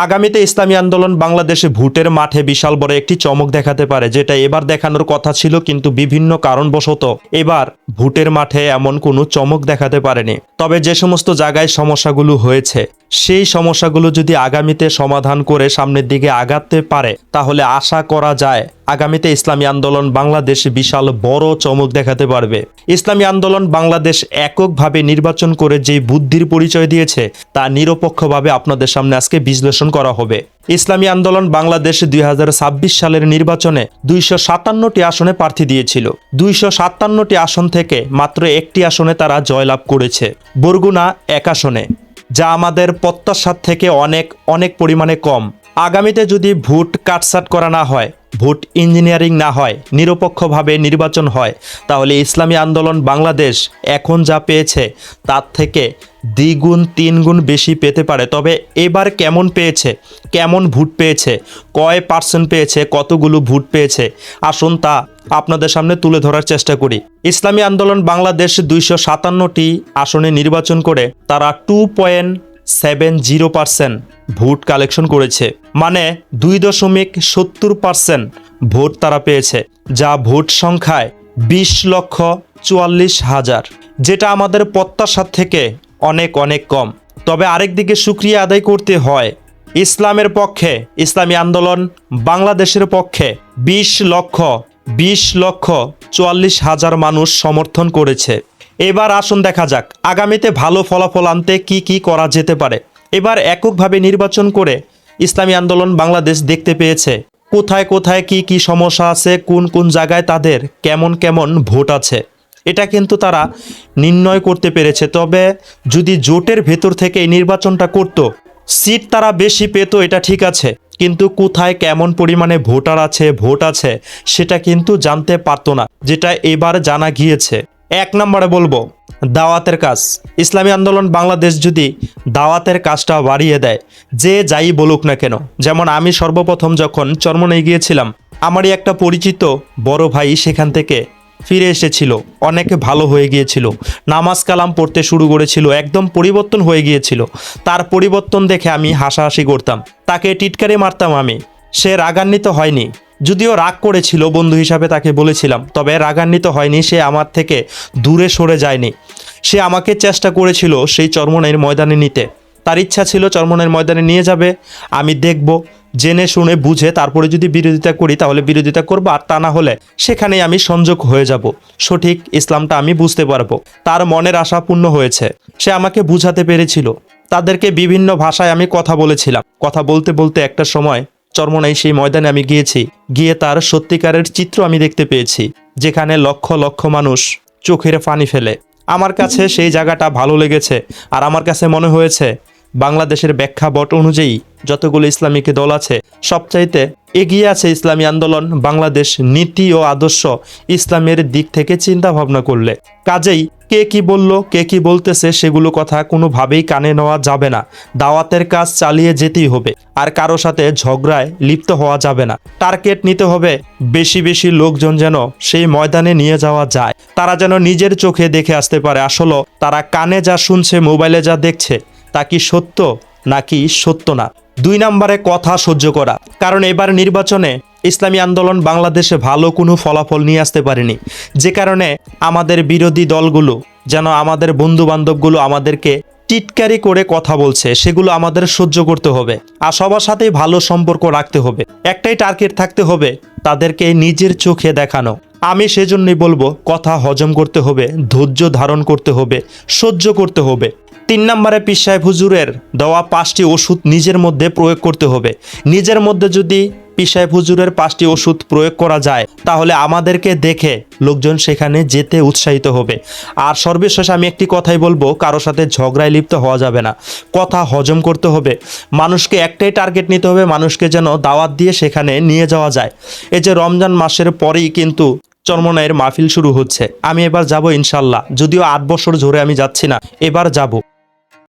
আগামীতে ইসলামী আন্দোলন বাংলাদেশে ভোটের মাঠে বিশাল বড় একটি চমক দেখাতে পারে, যেটা এবার দেখানোর কথা ছিল, কিন্তু বিভিন্ন কারণবশত এবার ভোটের মাঠে এমন কোনো চমক দেখাতে পারেনি। তবে যে সমস্ত জায়গায় সমস্যাগুলো হয়েছে, সেই সমস্যাগুলো যদি আগামীতে সমাধান করে সামনের দিকে আগাতে পারে, তাহলে আশা করা যায় আগামীতে ইসলামী আন্দোলন বাংলাদেশ বিশাল বড় চমক দেখাতে পারবে। ইসলামী আন্দোলন বাংলাদেশ এককভাবে নির্বাচন করে যে বুদ্ধির পরিচয় দিয়েছে, তা নিরপেক্ষভাবে আপনাদের সামনে আজকে বিশ্লেষণ করা হবে। ইসলামী আন্দোলন বাংলাদেশ ২০২৬ সালের নির্বাচনে ২৫৭টি আসনে প্রার্থী দিয়েছিল। ২৫৭টি আসন থেকে মাত্র একটি আসনে তারা জয়লাভ করেছে, বরগুনা ১ আসনে, যা আমাদের প্রত্যাশার থেকে অনেক পরিমাণে কম। আগামীতে যদি ভোট কাটছাট করা না হয়, ভোট ইঞ্জিনিয়ারিং না হয়, নিরপেক্ষভাবে নির্বাচন হয়, তাহলে ইসলামী আন্দোলন বাংলাদেশ এখন যা পেয়েছে তার থেকে দ্বিগুণ ৩ গুণ বেশি পেতে পারে। তবে এবার কেমন পেয়েছে, কেমন ভোট পেয়েছে, কয় পার্সেন্ট পেয়েছে, কতগুলো ভোট পেয়েছে, আসুন তা আপনাদের সামনে তুলে ধরার চেষ্টা করি। ইসলামী আন্দোলন বাংলাদেশ ২৫৭টি আসনে নির্বাচন করে তারা 2.70% ভোট কালেকশন করেছে, মানে 2.70% ভোট তারা পেয়েছে, যা ভোট সংখ্যায় 20,44,000, যেটা আমাদের প্রত্যাশার থেকে অনেক কম। তবে আরেকদিকে শুকরিয়া আদায় করতে হয় ইসলামের পক্ষে, ইসলামী আন্দোলন বাংলাদেশের পক্ষে 20,44,000 মানুষ সমর্থন করেছে। এবার আসুন দেখা যাক আগামীতে ভালো ফলাফল আনতে কি করা যেতে পারে। এবার এককভাবে নির্বাচন করে ইসলামী আন্দোলন বাংলাদেশ দেখতে পেয়েছে কোথায় কি সমস্যা আছে, কোন জায়গায় তাদের কেমন ভোট আছে, এটা কিন্তু তারা নির্ণয় করতে পেরেছে। তবে যদি জোটের ভেতর থেকে এই নির্বাচনটা করত, সিট তারা বেশি পেত, এটা ঠিক আছে, কিন্তু কোথায় কেমন পরিমাণে ভোট আছে সেটা কিন্তু জানতে পারতো না, যেটা এবার জানা গিয়েছে। ১ নম্বরে বলবো দাওয়াতের কাজ। ইসলামী আন্দোলন বাংলাদেশ যদি দাওয়াতের কাজটা বাড়িয়ে দেয়, যে যাই বলুক না কেন, যেমন আমি সর্বপ্রথম যখন চরমনায় গিয়েছিলাম, আমারই একটা পরিচিত বড় ভাই সেখান থেকে ফিরে এসেছিল, অনেক ভালো হয়ে গিয়েছিল, নামাজ কালাম পড়তে শুরু করেছিল, একদম পরিবর্তন হয়ে গিয়েছিল। তার পরিবর্তন দেখে আমি হাসাহাসি করতাম, তাকে টিটকারি মারতাম আমি। সে রাগান্বিত হয়নি, যদিও রাগ করেছিল, বন্ধু হিসাবে তাকে বলেছিলাম, তবে রাগান্বিত হয়নি, সে আমার থেকে দূরে সরে যায়নি। সে আমাকে চেষ্টা করেছিল সেই চরমনাইয়ের ময়দানে নিতে, তার ইচ্ছা ছিল চরমনাইয়ের ময়দানে নিয়ে যাবে, আমি দেখব, জেনে শুনে বুঝে তারপরে যদি বিরোধিতা করি তাহলে বিরোধিতা করবো, আর তা না হলে সেখানেই আমি সংযোগ হয়ে যাব, সঠিক ইসলামটা আমি বুঝতে পারবো। তার মনের আশা পূর্ণ হয়েছে, সে আমাকে বুঝাতে পেরেছিল। তাদেরকে বিভিন্ন ভাষায় আমি কথা বলেছিলাম, কথা বলতে একটা সময় চরমনাই সেই ময়দানে আমি গিয়েছি, গিয়ে তার সত্যিকারের চিত্র আমি দেখতে পেয়েছি, যেখানে লক্ষ মানুষ চোখের পানি ফেলে। আমার কাছে সেই জায়গাটা ভালো লেগেছে, আর আমার কাছে মনে হয়েছে বাংলাদেশের প্রেক্ষাপট অনুযায়ী যতগুলো ইসলামিক দল আছে, সবচাইতে এগিয়ে আছে ইসলামী আন্দোলন বাংলাদেশ নীতি ও আদর্শ ইসলামের দিক থেকে চিন্তা ভাবনা করলে। কাজেই কে কি বলল, কে কি বলতেছে, সেগুলো কথা কোনোভাবেই কানে নেওয়া যাবে না। দাওয়াতের কাজ চালিয়ে যেতেই হবে, আর কারো সাথে ঝগড়ায় লিপ্ত হওয়া যাবে না। টার্গেট নিতে হবে বেশি লোকজন যেন সেই ময়দানে নিয়ে যাওয়া যায়, তারা যেন নিজের চোখে দেখে আসতে পারে আসলে তারা কানে যা শুনছে, মোবাইলে যা দেখছে, তা কি সত্য নাকি সত্য না। ২ নম্বরে কথা সহ্য করা, কারণ এবার নির্বাচনে ইসলামী আন্দোলন বাংলাদেশে ভালো কোনো ফলাফল নিয়ে আসতে পারেনি, যে কারণে আমাদের বিরোধী দলগুলো যেন আমাদের বন্ধু বান্ধবগুলো আমাদেরকে টিটকারি করে কথা বলছে, সেগুলো আমাদের সহ্য করতে হবে, আর সবার সাথেই ভালো সম্পর্ক রাখতে হবে। একটাই টার্গেট থাকতে হবে, তাদেরকে নিজের চোখে দেখানো। আমি সেজন্যই বলবো কথা হজম করতে হবে, ধৈর্য ধারণ করতে হবে, সহ্য করতে হবে। ৩ নম্বরে পীর সাহেব হুজুরের দেওয়া 5টি ওষুধ নিজের মধ্যে প্রয়োগ করতে হবে। নিজের মধ্যে যদি পীর সাহেব হুজুরের 5টি ওষুধ প্রয়োগ করা যায়, তাহলে আমাদেরকে দেখে লোকজন সেখানে যেতে উৎসাহিত হবে। আর সর্বশেষ আমি একটি কথাই বলবো, কারোর সাথে ঝগড়ায় লিপ্ত হওয়া যাবে না, কথা হজম করতে হবে। মানুষকে একটাই টার্গেট নিতে হবে, মানুষকে যেন দাওয়াত দিয়ে সেখানে নিয়ে যাওয়া যায়। এই যে রমজান মাসের পরেই কিন্তু চরমনাইয়ের মাহফিল শুরু হচ্ছে, আমি এবার যাব ইনশাল্লাহ, যদিও 8 বছর ধরে আমি যাচ্ছি না, এবার যাব।